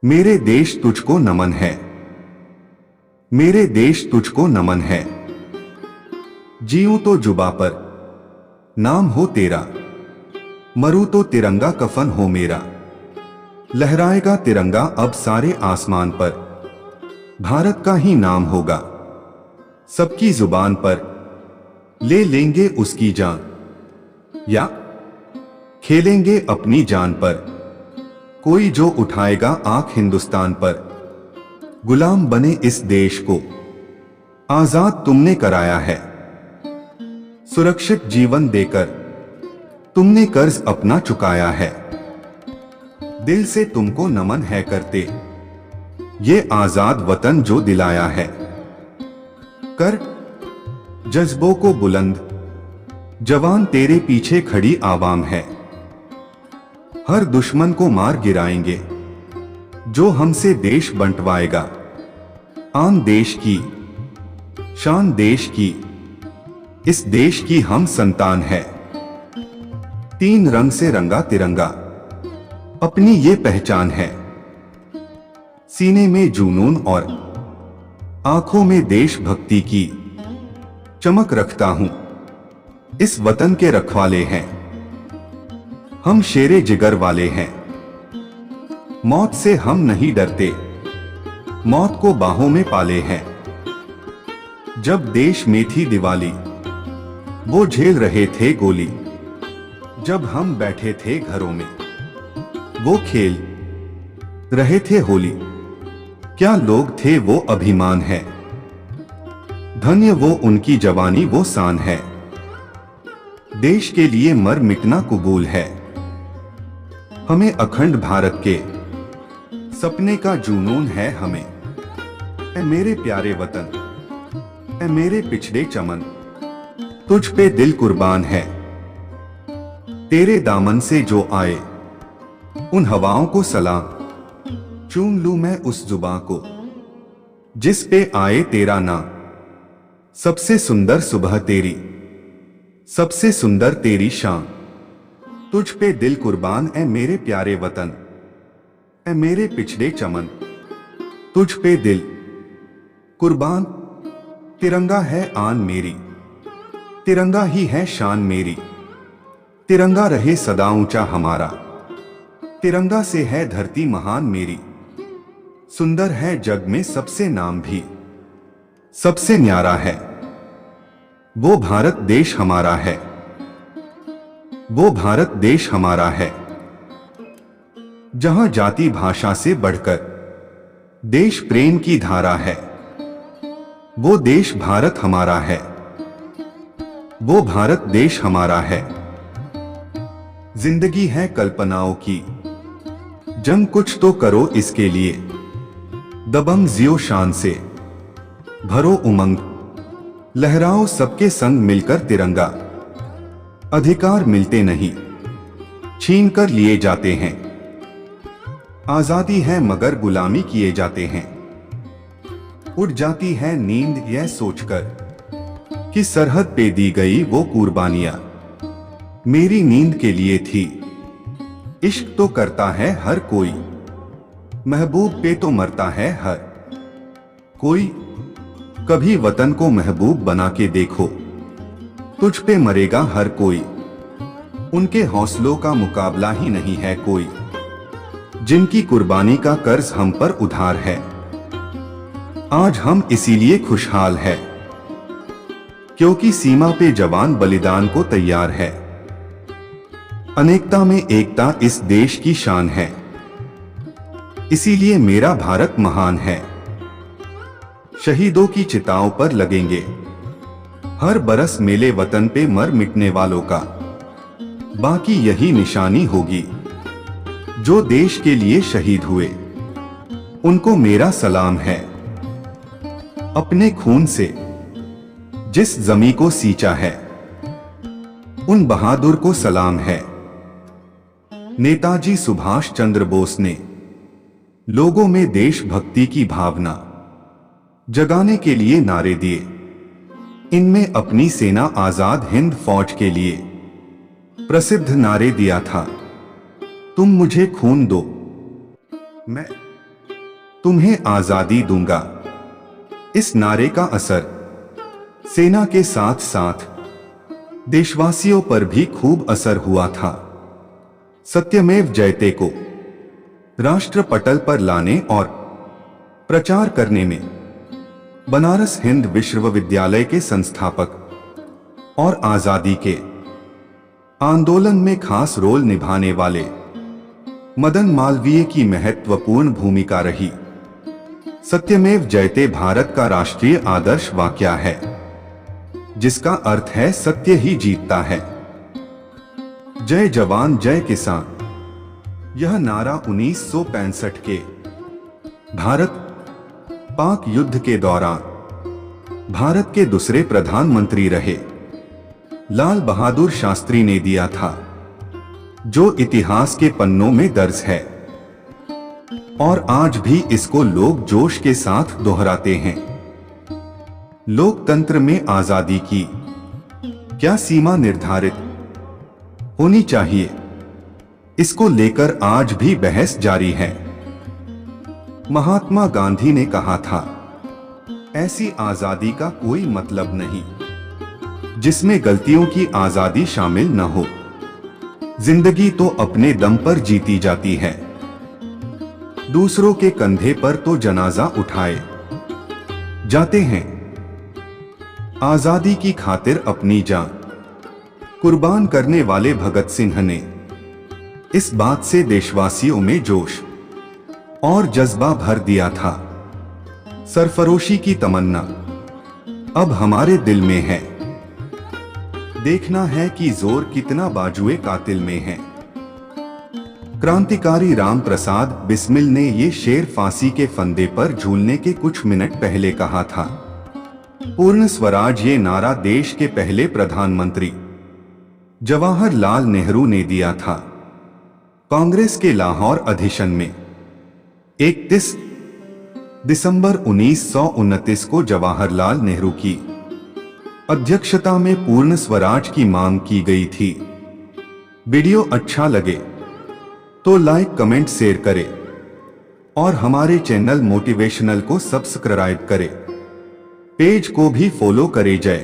मेरे देश तुझको नमन है, मेरे देश तुझको नमन है। जीऊं तो जुबा पर नाम हो तेरा, मरूं तो तिरंगा कफन हो मेरा। लहराएगा तिरंगा अब सारे आसमान पर, भारत का ही नाम होगा सबकी जुबान पर। ले लेंगे उसकी जान या खेलेंगे अपनी जान पर, कोई जो उठाएगा आंख हिंदुस्तान पर। गुलाम बने इस देश को आजाद तुमने कराया है, सुरक्षित जीवन देकर तुमने कर्ज अपना चुकाया है। दिल से तुमको नमन है करते, ये आजाद वतन जो दिलाया है। कर जज्बों को बुलंद, जवान तेरे पीछे खड़ी आवाम है। हर दुश्मन को मार गिराएंगे जो हमसे देश बंटवाएगा। आन देश की शान, देश की इस देश की हम संतान है। तीन रंग से रंगा तिरंगा अपनी ये पहचान है। सीने में जुनून और आंखों में देशभक्ति की चमक रखता हूं, इस वतन के रखवाले हैं हम, शेरे जिगर वाले हैं। मौत से हम नहीं डरते, मौत को बाहों में पाले हैं। जब देश में थी दिवाली वो झेल रहे थे गोली, जब हम बैठे थे घरों में वो खेल रहे थे होली। क्या लोग थे वो अभिमान है, धन्य वो उनकी जवानी वो शान है। देश के लिए मर मिटना कबूल है, हमें अखंड भारत के सपने का जुनून है हमें। ऐ मेरे प्यारे वतन, ऐ मेरे पिछड़े चमन, तुझ पे दिल कुर्बान है। तेरे दामन से जो आए उन हवाओं को सलाम, चूम लूं मैं उस जुबां को जिस पे आए तेरा नाम। सबसे सुंदर सुबह तेरी, सबसे सुंदर तेरी शाम, तुझ पे दिल कुर्बान ऐ मेरे प्यारे वतन, ऐ मेरे पिछड़े चमन, तुझ पे दिल कुर्बान। तिरंगा है आन मेरी, तिरंगा ही है शान मेरी। तिरंगा रहे सदा ऊंचा हमारा, तिरंगा से है धरती महान मेरी। सुंदर है जग में सबसे नाम भी, सबसे न्यारा है वो भारत देश हमारा है, वो भारत देश हमारा है। जहां जाति भाषा से बढ़कर देश प्रेम की धारा है, वो देश भारत हमारा है, वो भारत देश हमारा है। जिंदगी है कल्पनाओं की जंग, कुछ तो करो इसके लिए। दबंग जियो शान से, भरो उमंग, लहराओ सबके संग मिलकर तिरंगा। अधिकार मिलते नहीं, छीन कर लिए जाते हैं। आजादी है मगर गुलामी किए जाते हैं। उड़ जाती है नींद यह सोचकर कि सरहद पे दी गई वो कुर्बानियां मेरी नींद के लिए थी। इश्क तो करता है हर कोई, महबूब पे तो मरता है हर कोई। कभी वतन को महबूब बना के देखो, तुझ पे मरेगा हर कोई। उनके हौसलों का मुकाबला ही नहीं है कोई, जिनकी कुर्बानी का कर्ज हम पर उधार है। आज हम इसीलिए खुशहाल है क्योंकि सीमा पे जवान बलिदान को तैयार है। अनेकता में एकता इस देश की शान है, इसीलिए मेरा भारत महान है। शहीदों की चिताओं पर लगेंगे हर बरस मेले वतन पे मर मिटने वालों का। बाकी यही निशानी होगी जो देश के लिए शहीद हुए, उनको मेरा सलाम है। अपने खून से जिस जमी को सींचा है, उन बहादुर को सलाम है। नेताजी सुभाष चंद्र बोस ने लोगों में देशभक्ति की भावना जगाने के लिए नारे दिए। इनमें अपनी सेना आजाद हिंद फौज के लिए प्रसिद्ध नारे दिया था, तुम मुझे खून दो मैं तुम्हें आजादी दूंगा। इस नारे का असर सेना के साथ साथ देशवासियों पर भी खूब असर हुआ था। सत्यमेव जयते को राष्ट्र पटल पर लाने और प्रचार करने में बनारस हिंद विश्वविद्यालय के संस्थापक और आजादी के आंदोलन में खास रोल निभाने वाले मदन मालवीय की महत्वपूर्ण भूमिका रही। सत्यमेव जयते भारत का राष्ट्रीय आदर्श वाक्य है, जिसका अर्थ है सत्य ही जीतता है। जय जवान जय किसान। यह नारा 1965 के भारत पाक युद्ध के दौरान भारत के दूसरे प्रधानमंत्री रहे लाल बहादुर शास्त्री ने दिया था, जो इतिहास के पन्नों में दर्ज है और आज भी इसको लोग जोश के साथ दोहराते हैं। लोकतंत्र में आजादी की क्या सीमा निर्धारित होनी चाहिए, इसको लेकर आज भी बहस जारी है। महात्मा गांधी ने कहा था, ऐसी आजादी का कोई मतलब नहीं जिसमें गलतियों की आजादी शामिल न हो। जिंदगी तो अपने दम पर जीती जाती है, दूसरों के कंधे पर तो जनाजा उठाए जाते हैं। आजादी की खातिर अपनी जान कुर्बान करने वाले भगत सिंह ने इस बात से देशवासियों में जोश और जज्बा भर दिया था। सरफरोशी की तमन्ना अब हमारे दिल में है। देखना है कि जोर कितना बाजुए कातिल में है। क्रांतिकारी राम प्रसाद बिस्मिल ने ये शेर फांसी के फंदे पर झूलने के कुछ मिनट पहले कहा था। पूर्ण स्वराज ये नारा देश के पहले प्रधानमंत्री जवाहरलाल नेहरू ने दिया था। कांग्रेस के लाहौर अधिवेशन में 31 दिसंबर 1929 को जवाहरलाल नेहरू की अध्यक्षता में पूर्ण स्वराज की मांग की गई थी। वीडियो अच्छा लगे तो लाइक कमेंट शेयर करें और हमारे चैनल मोटिवेशनल को सब्सक्राइब करें। पेज को भी फॉलो करे। जय